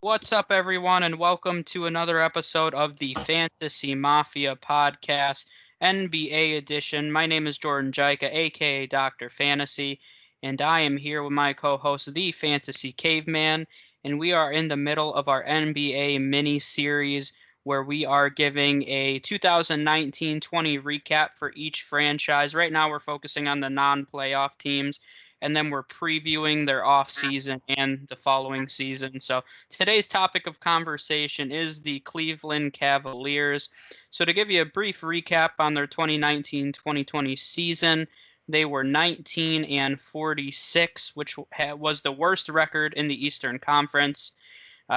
What's up, everyone, and welcome to another episode of the Fantasy Mafia Podcast, NBA edition. My name is Jordan Jaika, aka Dr. Fantasy, and I am here with my co-host, the Fantasy Caveman, and we are in the middle of our NBA mini-series where we are giving a 2019-20 recap for each franchise. Right now, we're focusing on the non-playoff teams, and then we're previewing their off-season and the following season. So today's topic of conversation is the Cleveland Cavaliers. So to give you a brief recap on their 2019-2020 season, they were 19-46, which was the worst record in the Eastern Conference.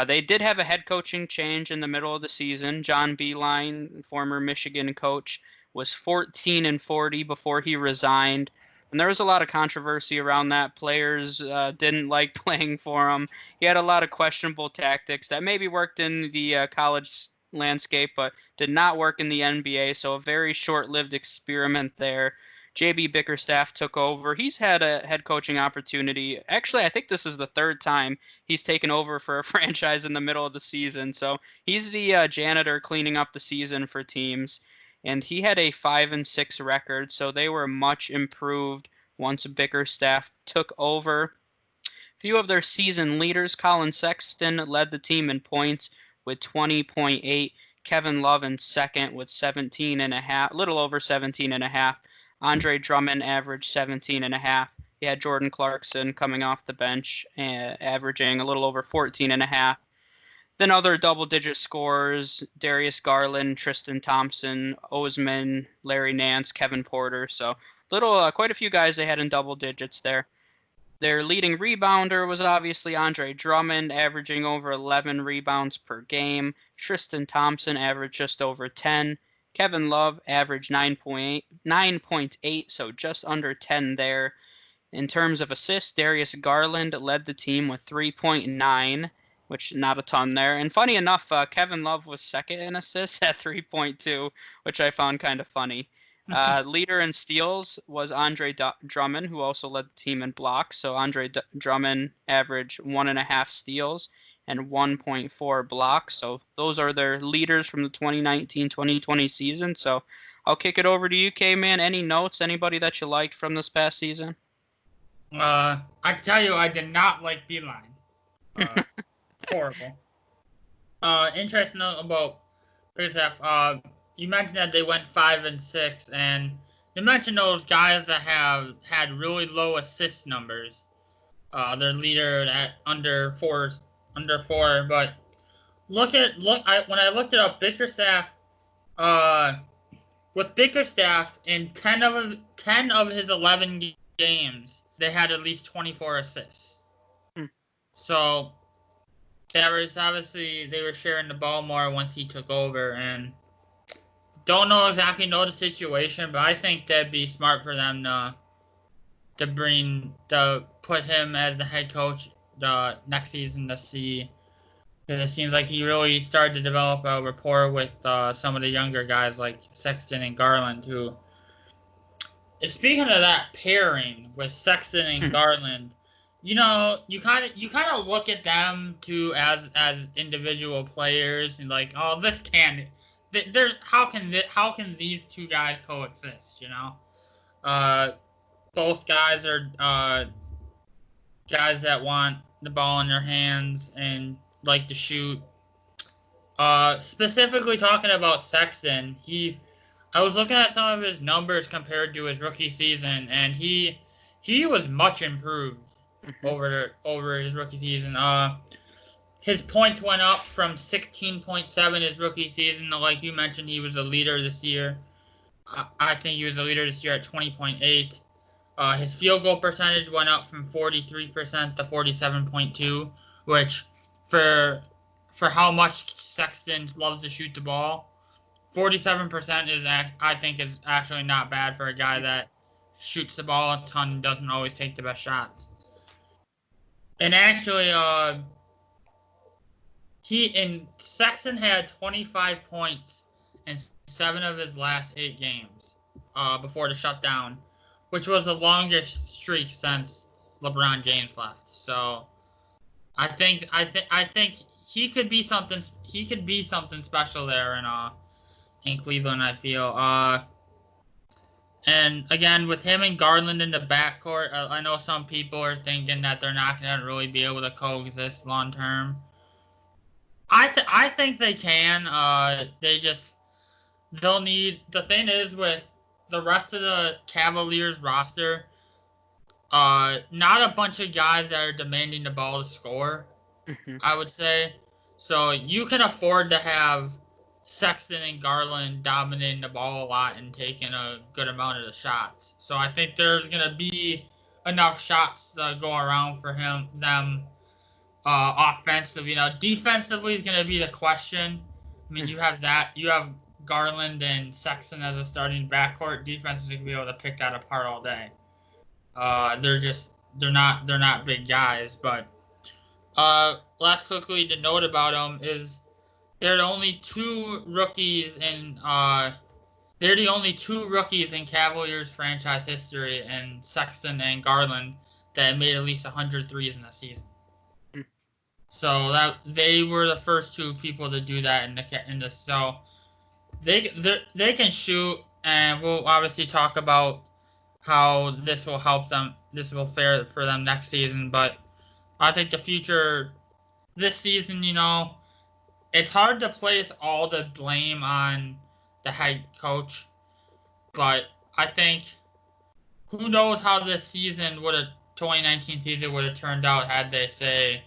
They did have a head coaching change in the middle of the season. John Beilein, former Michigan coach, was 14-40 before he resigned. And there was a lot of controversy around that. Players didn't like playing for him. He had a lot of questionable tactics that maybe worked in the college landscape, but did not work in the NBA. So a very short-lived experiment there. JB Bickerstaff took over. He's had a head coaching opportunity. Actually, I think this is the third time he's taken over for a franchise in the middle of the season. So he's the janitor cleaning up the season for teams. And he had a 5-6 record, so they were much improved once Bickerstaff took over. A few of their season leaders, Colin Sexton led the team in points with 20.8. Kevin Love in second with 17.5, little over 17.5. Andre Drummond averaged 17.5. He had Jordan Clarkson coming off the bench, averaging a little over 14.5. Then other double-digit scorers, Darius Garland, Tristan Thompson, Osman, Larry Nance, Kevin Porter. So quite a few guys they had in double digits there. Their leading rebounder was obviously Andre Drummond, averaging over 11 rebounds per game. Tristan Thompson averaged just over 10. Kevin Love averaged 9.8, so just under 10 there. In terms of assists, Darius Garland led the team with 3.9. Which not a ton there. And funny enough, Kevin Love was second in assists at 3.2, which I found kind of funny. Leader in steals was Andre Drummond, who also led the team in blocks. So Andre Drummond averaged 1.5 steals and 1.4 blocks. So those are their leaders from the 2019-2020 season. So I'll kick it over to you, K-Man. Any notes? Anybody that you liked from this past season? I tell you, I did not like Beilein. Horrible. Interesting note about Bickerstaff. You mentioned that they went 5-6, and you mentioned those guys that have had really low assist numbers. Their leader at under four. But when I looked it up, Bickerstaff. With Bickerstaff in 10 of his 11 games, they had at least 24 assists. So. There was obviously they were sharing the ball more once he took over, and don't exactly know the situation, but I think that'd be smart for them to put him as the head coach the next season to see, because it seems like he really started to develop a rapport with some of the younger guys like Sexton and Garland. Who, speaking of that pairing with Sexton and Garland. You know, you kind of look at them too as individual players and like, oh, how can these two guys coexist? You know, both guys are guys that want the ball in their hands and like to shoot. Specifically talking about Sexton, I was looking at some of his numbers compared to his rookie season, and he was much improved. Over his rookie season. His points went up from 16.7 his rookie season. Like you mentioned, he was a leader this year. I think he was a leader this year at 20.8. His field goal percentage went up from 43% to 47.2, which for how much Sexton loves to shoot the ball, 47% is actually not bad for a guy that shoots the ball a ton and doesn't always take the best shots. And actually, Sexton had 25 points in 7 of his last 8 games before the shutdown, which was the longest streak since LeBron James left. So I think he could be something. He could be something special there in Cleveland. I feel. And again, with him and Garland in the backcourt, I know some people are thinking that they're not going to really be able to coexist long term. I think they can. They'll need. The thing is with the rest of the Cavaliers roster, not a bunch of guys that are demanding the ball to score. Mm-hmm. I would say, so you can afford to have Sexton and Garland dominating the ball a lot and taking a good amount of the shots. So I think there's gonna be enough shots to go around for them offensively. Defensively is gonna be the question. I mean, you have Garland and Sexton as a starting backcourt. Defense is gonna be able to pick that apart all day. They're not big guys, but last quickly to note about them is they're the only two rookies in Cavaliers franchise history, and Sexton and Garland, that made at least 100 threes in a season. So that they were the first two people to do that in the so they can shoot, and we'll obviously talk about how this will help them. This will fare for them next season, but I think the future this season, it's hard to place all the blame on the head coach, but I think who knows how this season 2019 season would have turned out had they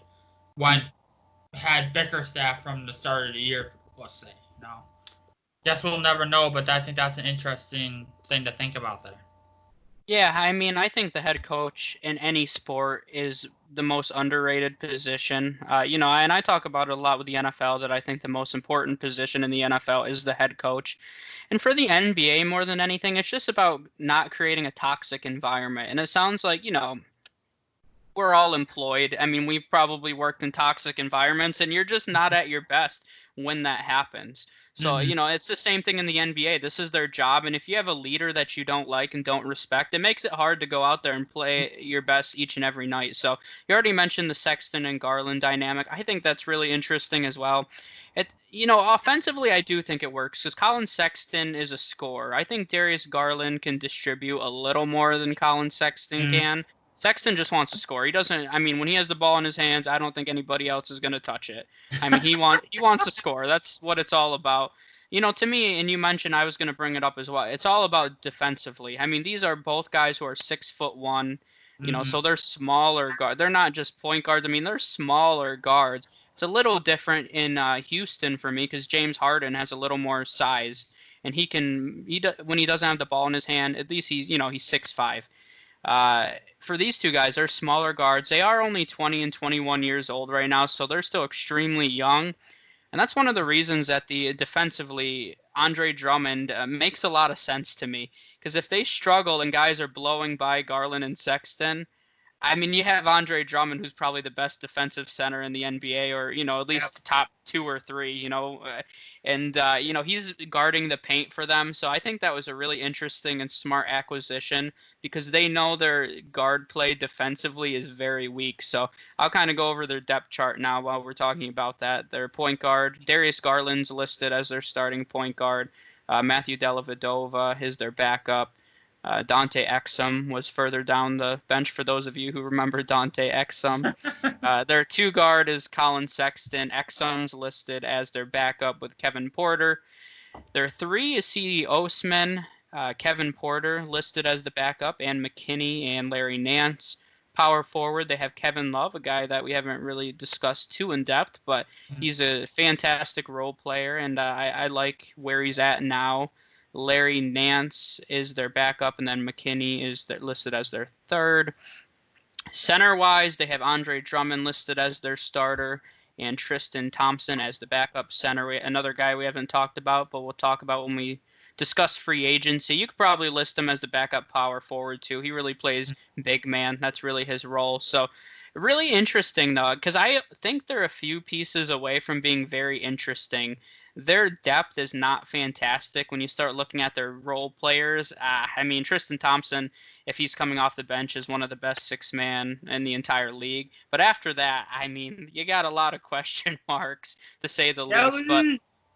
had Bickerstaff from the start of the year, let's say. Guess we'll never know, but I think that's an interesting thing to think about there. Yeah, I mean, I think the head coach in any sport is the most underrated position. And I talk about it a lot with the NFL, that I think the most important position in the NFL is the head coach. And for the NBA, more than anything, it's just about not creating a toxic environment. And it sounds like, we're all employed. I mean, we've probably worked in toxic environments, and you're just not at your best when that happens. So, it's the same thing in the NBA. This is their job. And if you have a leader that you don't like and don't respect, it makes it hard to go out there and play your best each and every night. So you already mentioned the Sexton and Garland dynamic. I think that's really interesting as well. Offensively, I do think it works because Colin Sexton is a scorer. I think Darius Garland can distribute a little more than Colin Sexton can. Sexton just wants to score. He doesn't. I mean, when he has the ball in his hands, I don't think anybody else is going to touch it. I mean, he wants to score. That's what it's all about. To me, and you mentioned, I was going to bring it up as well, it's all about defensively. I mean, these are both guys who are 6'1", so they're smaller guards. They're not just point guards. I mean, they're smaller guards. It's a little different in Houston for me because James Harden has a little more size, and when he doesn't have the ball in his hand, at least he's 6'5". For these two guys, they're smaller guards. They are only 20 and 21 years old right now, so they're still extremely young. And that's one of the reasons that defensively, Andre Drummond makes a lot of sense to me. Because if they struggle and guys are blowing by Garland and Sexton, I mean, you have Andre Drummond, who's probably the best defensive center in the NBA, or, at least top 2 or 3, and he's guarding the paint for them. So I think that was a really interesting and smart acquisition because they know their guard play defensively is very weak. So I'll kind of go over their depth chart now while we're talking about that. Their point guard, Darius Garland's listed as their starting point guard. Matthew Dellavedova is their backup. Dante Exum was further down the bench for those of you who remember Dante Exum. Their 2 guard is Colin Sexton. Exum's listed as their backup with Kevin Porter. Their 3 is C.D. Osman. Kevin Porter listed as the backup, and McKinney and Larry Nance. Power forward, they have Kevin Love, a guy that we haven't really discussed too in depth, but he's a fantastic role player, and I like where he's at now. Larry Nance is their backup, and then McKinney is listed as their 3rd. Center-wise, they have Andre Drummond listed as their starter and Tristan Thompson as the backup center. Another guy we haven't talked about, but we'll talk about when we discuss free agency. You could probably list him as the backup power forward, too. He really plays big man. That's really his role. So really interesting, though, because I think they're a few pieces away from being very interesting. their depth is not fantastic when you start looking at their role players. I mean, Tristan Thompson, if he's coming off the bench, is one of the best six-man in the entire league. But after that, I mean, you got a lot of question marks, to say the least. But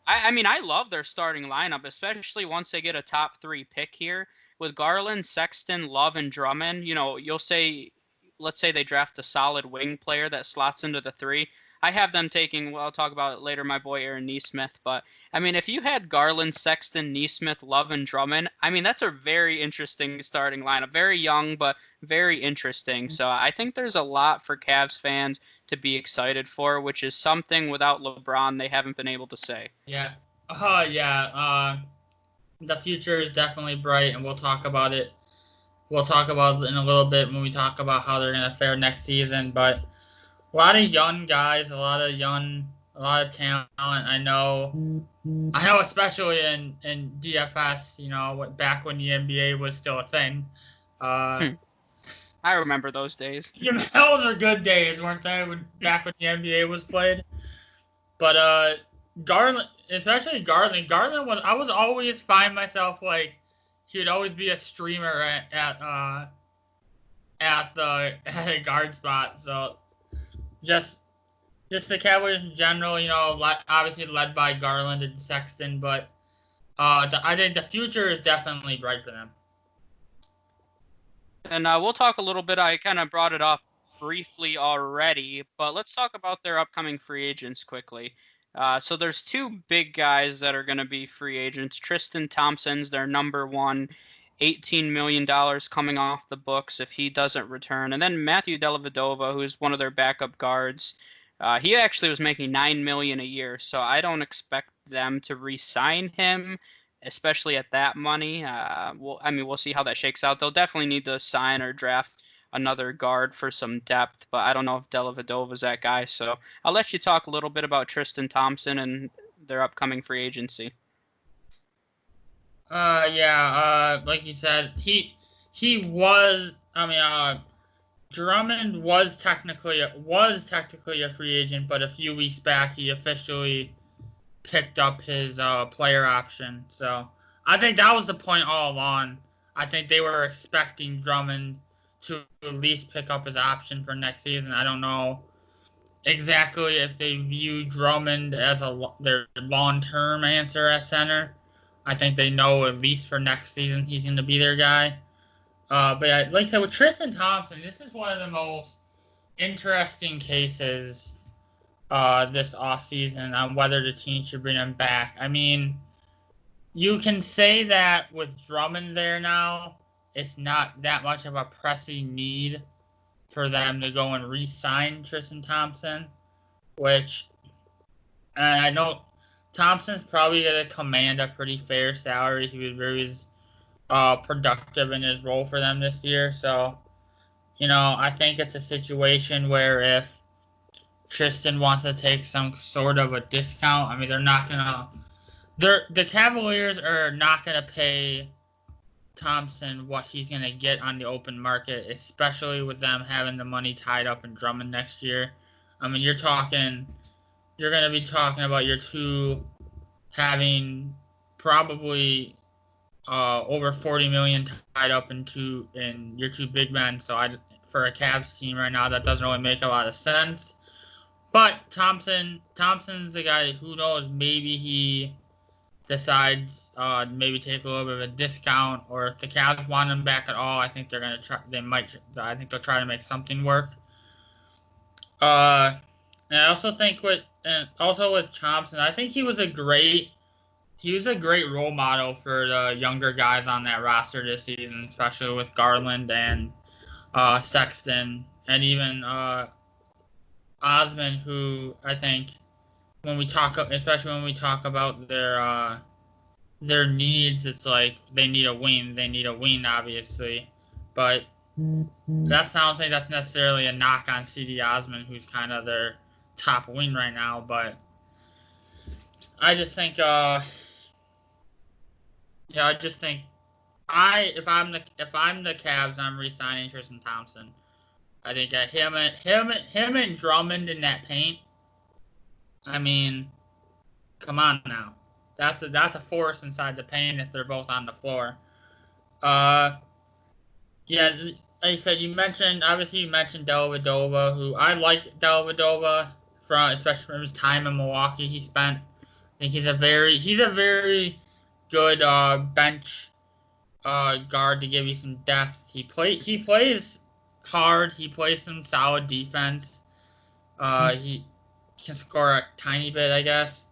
I mean, I love their starting lineup, especially once they get a top 3 pick here. With Garland, Sexton, Love, and Drummond, you'll say, let's say they draft a solid wing player that slots into the 3. I have them taking, well, I'll talk about it later, my boy Aaron Nesmith. But, I mean, if you had Garland, Sexton, Nesmith, Love, and Drummond, I mean, that's a very interesting starting lineup. Very young, but very interesting. So I think there's a lot for Cavs fans to be excited for, which is something without LeBron they haven't been able to say. Yeah. The future is definitely bright, and we'll talk about it. We'll talk about it in a little bit when we talk about how they're going to fare next season. But a lot of young guys, a lot of talent. I know, especially in DFS. Back when the NBA was still a thing. I remember those days. Those are good days, weren't they? Back when the NBA was played. But Garland, especially Garland. Garland was. I was always find myself like he would always be a streamer at a guard spot. So just the Cavaliers in general, obviously led by Garland and Sexton, but I think the future is definitely bright for them. And we'll talk a little bit. I kind of brought it up briefly already, but let's talk about their upcoming free agents quickly. So there's 2 big guys that are going to be free agents. Tristan Thompson's their number 1, $18 million coming off the books if he doesn't return. And then Matthew Dellavedova, who's one of their backup guards. He actually was making $9 million a year, so I don't expect them to re-sign him, especially at that money. We'll see how that shakes out. They'll definitely need to sign or draft another guard for some depth, but I don't know if Dellavedova's that guy. So I'll let you talk a little bit about Tristan Thompson and their upcoming free agency. Like you said, he was. Drummond was technically a free agent, but a few weeks back he officially picked up his player option. So I think that was the point all along. I think they were expecting Drummond to at least pick up his option for next season. I don't know exactly if they view Drummond as their long-term answer at center. I think they know at least for next season he's going to be their guy. But yeah, like I said, with Tristan Thompson, this is one of the most interesting cases this offseason on whether the team should bring him back. I mean, you can say that with Drummond there now, it's not that much of a pressing need for them to go and re-sign Tristan Thompson, which I know Thompson's probably going to command a pretty fair salary. He was very productive in his role for them this year. So, I think it's a situation where if Tristan wants to take some sort of a discount, I mean, the Cavaliers are not going to pay Thompson what he's going to get on the open market, especially with them having the money tied up in Drummond next year. I mean, you're going to be talking about your 2 having probably over $40 million tied up in your 2 big men. So for a Cavs team right now, that doesn't really make a lot of sense. But Thompson's the guy, who knows, maybe he decides maybe take a little bit of a discount, or if the Cavs want him back at all, I think they're gonna try. I think they'll try to make something work. And I also think with Thompson, I think he was a great role model for the younger guys on that roster this season, especially with Garland and Sexton, and even Osman, who I think especially when we talk about their needs, it's like they need a wing, obviously. But that's not think that's necessarily a knock on CD Osman, who's kind of their top wing right now. But I just think if I'm the Cavs, I'm re-signing Tristan Thompson. I think that him and Drummond in that paint. I mean, come on now. That's a force inside the paint if they're both on the floor. Yeah, like I said, you mentioned Dellavedova, who I like Dellavedova especially from his time in Milwaukee. I think he's a very good bench guard to give you some depth. He plays hard. He plays some solid defense. He can score a tiny bit, I guess.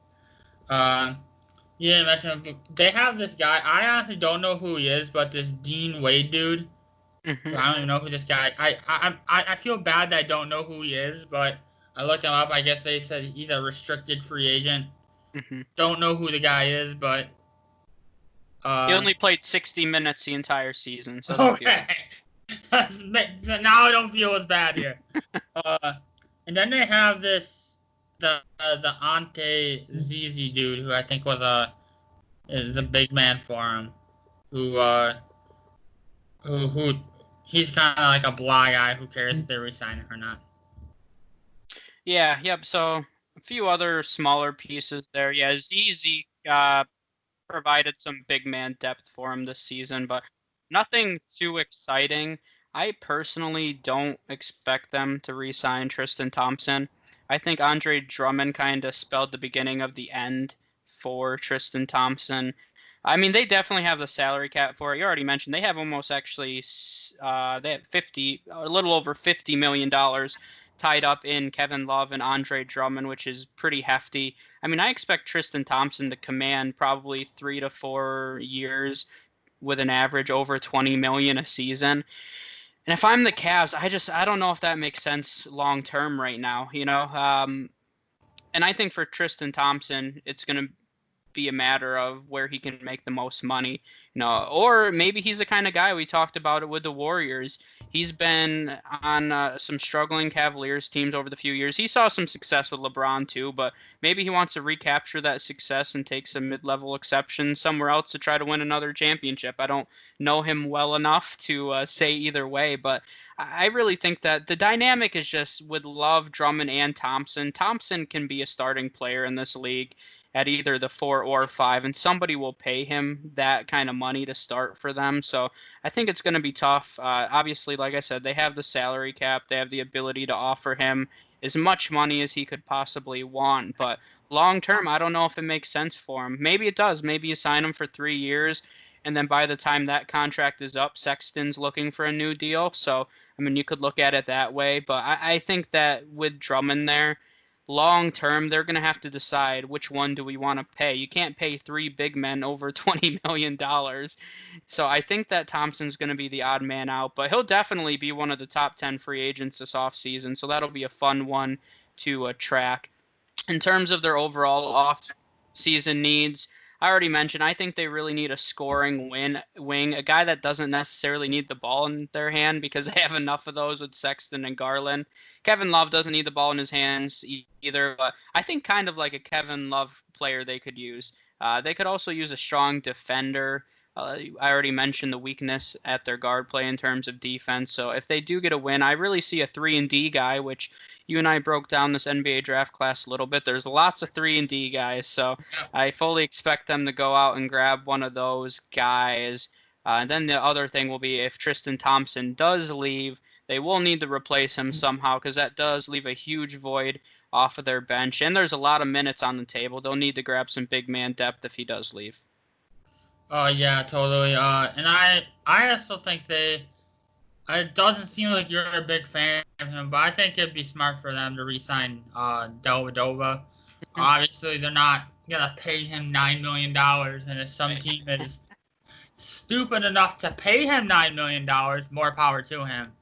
You didn't mention him. They have this guy. I honestly don't know who he is, but this Dean Wade dude. Mm-hmm. I don't even know who this guy. I feel bad that I don't know who he is, but I looked him up. I guess they said he's a restricted free agent. Mm-hmm. Don't know who the guy is, but he only played 60 minutes the entire season. So okay. So now I don't feel as bad here. And then they have the Ante Zizi dude, who I think is a big man for him, who he's kind of like a blah guy. Who cares if they resign him or not? Yeah, yep. So a few other smaller pieces there. Yeah, Zizi provided some big man depth for him this season, but nothing too exciting. I personally don't expect them to re-sign Tristan Thompson. I think Andre Drummond kind of spelled the beginning of the end for Tristan Thompson. I mean, they definitely have the salary cap for it. You already mentioned they have almost actually they have a little over $50 million tied up in Kevin Love and Andre Drummond, which is pretty hefty. I mean, I expect Tristan Thompson to command probably 3 to 4 years with an average over 20 million a season. And if I'm the Cavs, I don't know if that makes sense long term right now, you know. And I think for Tristan Thompson, it's going to be a matter of where he can make the most money, you know, or maybe he's the kind of guy, we talked about it with the Warriors. He's been on some struggling Cavaliers teams over the few years. He saw some success with LeBron too, but maybe he wants to recapture that success and take some mid-level exceptions somewhere else to try to win another championship. I don't know him well enough to say either way, but I really think that the dynamic is just with Love, Drummond, and Thompson. Thompson can be a starting player in this league at either the 4 or 5, and somebody will pay him that kind of money to start for them. So I think it's going to be tough. Obviously, like I said, they have the salary cap. They have the ability to offer him as much money as he could possibly want. But long term, I don't know if it makes sense for him. Maybe it does. Maybe you sign him for 3 years, and then by the time that contract is up, Sexton's looking for a new deal. So, I mean, you could look at it that way. But I think that with Drummond there, long term, they're going to have to decide which one do we want to pay. You can't pay 3 big men over $20 million. So I think that Thompson's going to be the odd man out, but he'll definitely be one of the top 10 free agents this offseason. So that'll be a fun one to track. In terms of their overall off-season needs, I already mentioned, I think they really need a scoring wing, a guy that doesn't necessarily need the ball in their hand because they have enough of those with Sexton and Garland. Kevin Love doesn't need the ball in his hands either, but I think kind of like a Kevin Love player they could use. They could also use a strong defender. I already mentioned the weakness at their guard play in terms of defense. So if they do get a win, I really see a 3-and-D guy, which you and I broke down this NBA draft class a little bit. There's lots of 3-and-D guys, so I fully expect them to go out and grab one of those guys. And then the other thing will be if Tristan Thompson does leave, they will need to replace him somehow because that does leave a huge void off of their bench. And there's a lot of minutes on the table. They'll need to grab some big man depth if he does leave. Oh, yeah, totally. And I also think it doesn't seem like you're a big fan of him, but I think it'd be smart for them to re-sign Dellavedova. Obviously, they're not going to pay him $9 million, and if some team is stupid enough to pay him $9 million, more power to him,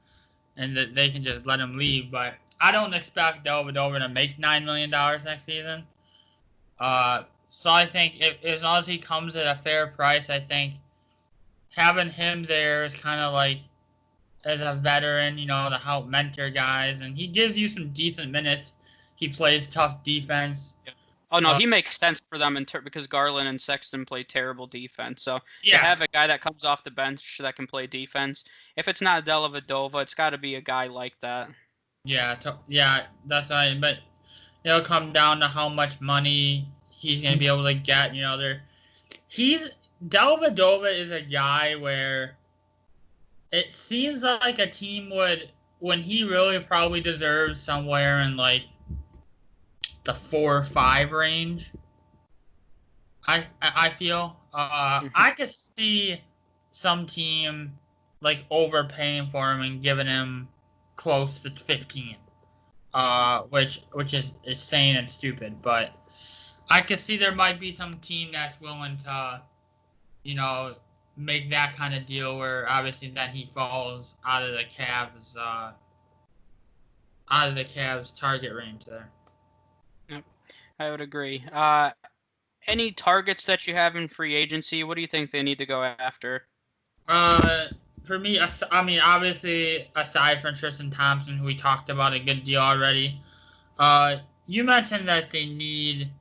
and that they can just let him leave. But I don't expect Dellavedova to make $9 million next season. So I think as long as he comes at a fair price, I think having him there is kind of like as a veteran, you know, to help mentor guys, and he gives you some decent minutes. He plays tough defense. Oh, no, he makes sense for them because Garland and Sexton play terrible defense. So Yeah. to have a guy that comes off the bench that can play defense, if it's not Dellavedova, it's got to be a guy like that. Yeah, that's right. But it'll come down to how much money he's going to be able to get. Dellavedova is a guy where it seems like a team would, when he really probably deserves somewhere in like the 4 or 5 range. I feel I could see some team like overpaying for him and giving him close to 15, which is insane and stupid. But I could see there might be some team that's willing to, make that kind of deal where obviously then he falls out of the Cavs target range there. Yep, I would agree. Any targets that you have in free agency? What do you think they need to go after? For me, I mean, obviously, aside from Tristan Thompson, who we talked about a good deal already, you mentioned that they need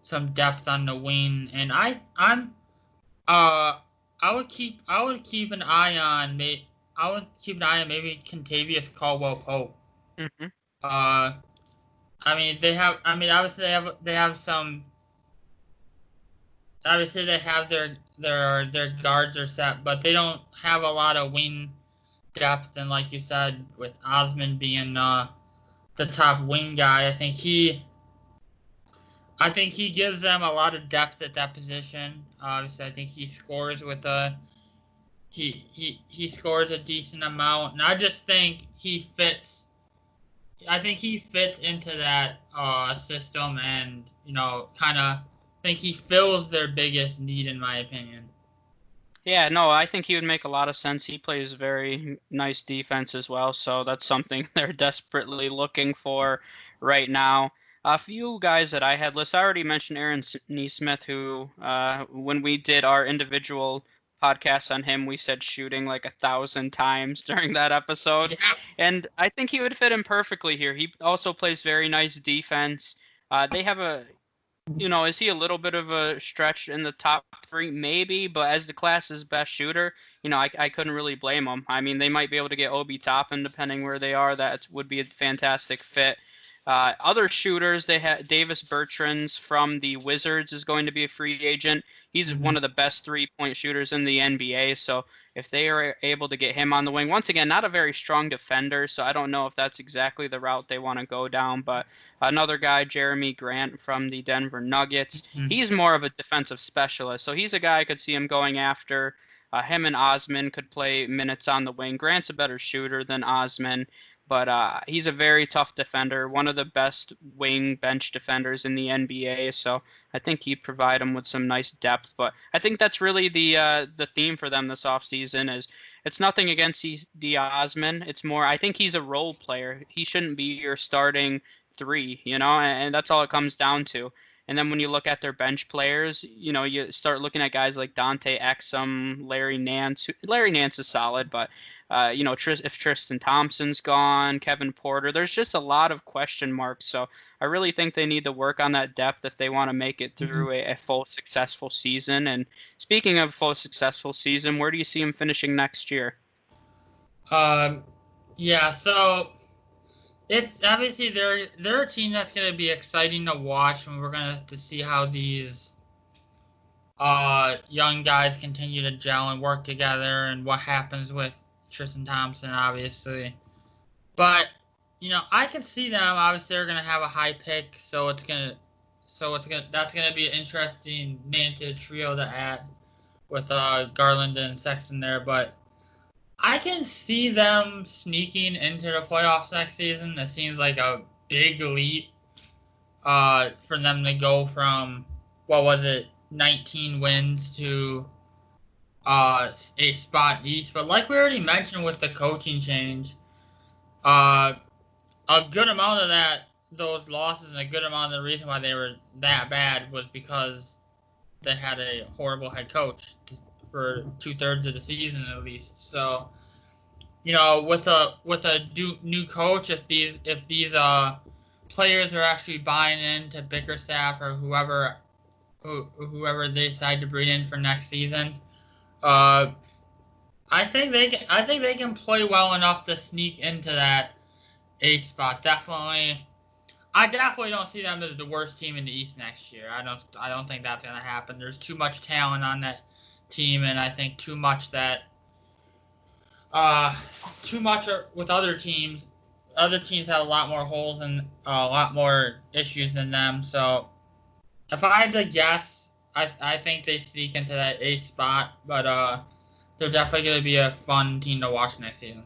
some depth on the wing, and I would keep an eye on maybe Kentavious Caldwell-Pope. Mm-hmm. Obviously they have some. Obviously, they have their guards are set, but they don't have a lot of wing depth. And like you said, with Osman being the top wing guy, I think he gives them a lot of depth at that position. Obviously, I think he scores he scores a decent amount, and I just think he fits. I think he fits into that system, and kind of. Think he fills their biggest need, in my opinion. Yeah, no, I think he would make a lot of sense. He plays very nice defense as well, so that's something they're desperately looking for right now. A few guys that I had listed, I already mentioned Aaron Nesmith, who, when we did our individual podcast on him, we said shooting like 1,000 times during that episode. Yeah. And I think he would fit in perfectly here. He also plays very nice defense. They have is he a little bit of a stretch in the top 3? Maybe, but as the class's best shooter, I couldn't really blame him. I mean, they might be able to get Obi Toppin depending where they are. That would be a fantastic fit. Other shooters, they have Davis Bertrands from the Wizards is going to be a free agent. He's one of the best 3-point shooters in the NBA, so if they are able to get him on the wing, once again, not a very strong defender, so I don't know if that's exactly the route they want to go down, but another guy, Jeremy Grant from the Denver Nuggets, he's more of a defensive specialist, so he's a guy I could see him going after. Him and Osman could play minutes on the wing. Grant's a better shooter than Osman, but he's a very tough defender, one of the best wing bench defenders in the NBA. So I think he'd provide them with some nice depth. But I think that's really the theme for them this offseason is it's nothing against the Osman. It's more I think he's a role player. He shouldn't be your starting 3, and that's all it comes down to. And then when you look at their bench players, you start looking at guys like Dante Exum, Larry Nance. Larry Nance is solid, but if Tristan Thompson's gone, Kevin Porter, there's just a lot of question marks. So I really think they need to work on that depth if they want to make it through a full successful season. And speaking of full successful season, where do you see them finishing next year? Yeah, so it's obviously they're a team that's going to be exciting to watch, and we're going to see how these young guys continue to gel and work together, and what happens with Tristan Thompson, obviously. But I can see them. Obviously, they're going to have a high pick, so that's going to be an interesting man-to trio to add with Garland and Sexton there, but. I can see them sneaking into the playoffs next season. It seems like a big leap for them to go from, 19 wins to a spot east. But like we already mentioned with the coaching change, a good amount of those losses and a good amount of the reason why they were that bad was because they had a horrible head coach for 2/3 of the season at least. So, with a new coach, if these players are actually buying into Bickerstaff or whoever they decide to bring in for next season, I think they can play well enough to sneak into that A spot. Definitely, I definitely don't see them as the worst team in the East next year. I don't think that's gonna happen. There's too much talent on that team, and I think too much with other teams. Other teams have a lot more holes and a lot more issues than them. So if I had to guess, I think they sneak into that eighth spot, but they're definitely going to be a fun team to watch next season.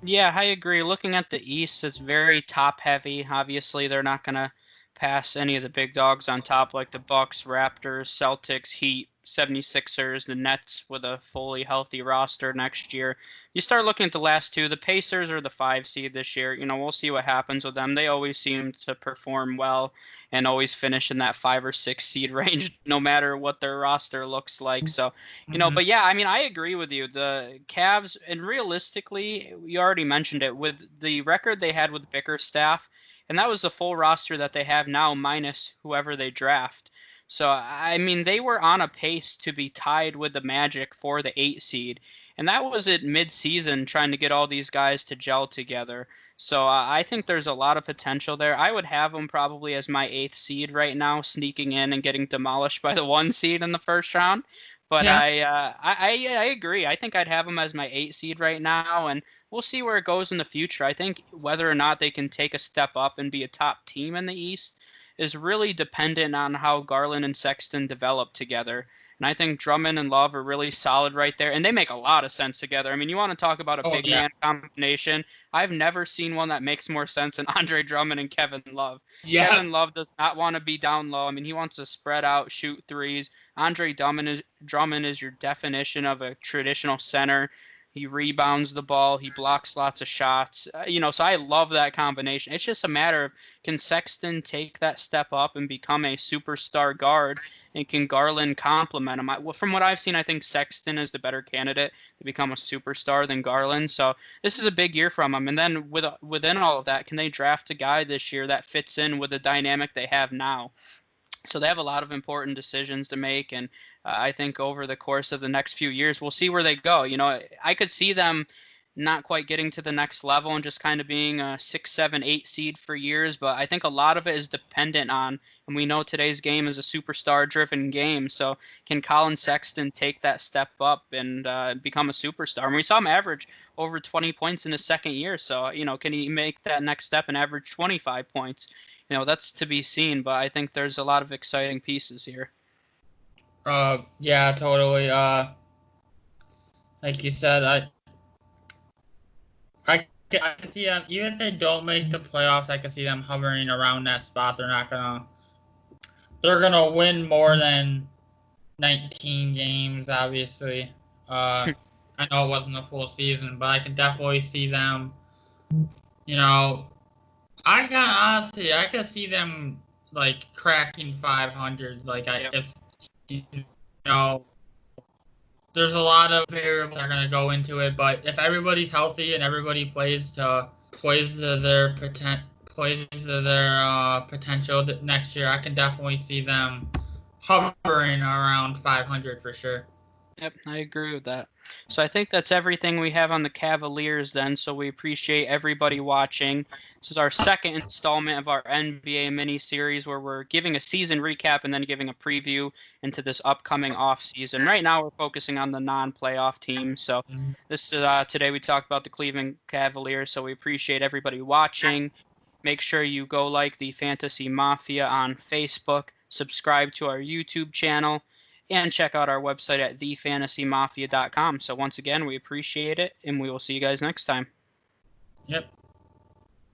Yeah, I agree. Looking at the East, it's very top heavy. Obviously, they're not going to pass any of the big dogs on top like the Bucks, Raptors, Celtics, Heat, 76ers, the Nets with a fully healthy roster next year. You start looking at the last two, the Pacers are the 5 seed this year. We'll see what happens with them. They always seem to perform well and always finish in that 5 or 6 seed range no matter what their roster looks like. So, but yeah, I mean, I agree with you. The Cavs, and realistically, you already mentioned it, with the record they had with Bickerstaff, and that was the full roster that they have now minus whoever they draft. So, I mean, they were on a pace to be tied with the Magic for the 8 seed. And that was at mid-season, trying to get all these guys to gel together. So I think there's a lot of potential there. I would have them probably as my 8th seed right now, sneaking in and getting demolished by the 1 seed in the first round. But Yeah. I agree. I think I'd have them as my 8 seed right now, and we'll see where it goes in the future. I think whether or not they can take a step up and be a top team in the East is really dependent on how Garland and Sexton develop together. And I think Drummond and Love are really solid right there, and they make a lot of sense together. I mean, you want to talk about a big man combination. I've never seen one that makes more sense than Andre Drummond and Kevin Love. Yeah. Kevin Love does not want to be down low. I mean, he wants to spread out, shoot threes. Andre Drummond is your definition of a traditional center. He rebounds the ball. He blocks lots of shots. So I love that combination. It's just a matter of, can Sexton take that step up and become a superstar guard, and can Garland complement him? From what I've seen, I think Sexton is the better candidate to become a superstar than Garland. So this is a big year from him. And then within all of that, can they draft a guy this year that fits in with the dynamic they have now? So they have a lot of important decisions to make, and I think over the course of the next few years, we'll see where they go. I could see them not quite getting to the next level and just kind of being a 6, 7, 8 seed for years, but I think a lot of it is dependent on, and we know today's game is a superstar-driven game, so can Colin Sexton take that step up and become a superstar? And we saw him average over 20 points in his second year, so, can he make that next step and average 25 points? That's to be seen, but I think there's a lot of exciting pieces here. Yeah, totally. Like you said, I can see them, even if they don't make the playoffs, I can see them hovering around that spot. They're gonna win more than 19 games, obviously. I know it wasn't a full season, but I can definitely see them, I could see them like cracking 500. There's a lot of variables that are going to go into it, but if everybody's healthy and everybody plays to their potential next year, I can definitely see them hovering around 500 for sure. Yep, I agree with that. So I think that's everything we have on the Cavaliers then, so we appreciate everybody watching. This is our second installment of our NBA mini-series where we're giving a season recap and then giving a preview into this upcoming off-season. Right now we're focusing on the non-playoff teams. So this today we talked about the Cleveland Cavaliers, so we appreciate everybody watching. Make sure you go like the Fantasy Mafia on Facebook, subscribe to our YouTube channel, and check out our website at thefantasymafia.com. So once again, we appreciate it, and we will see you guys next time. Yep.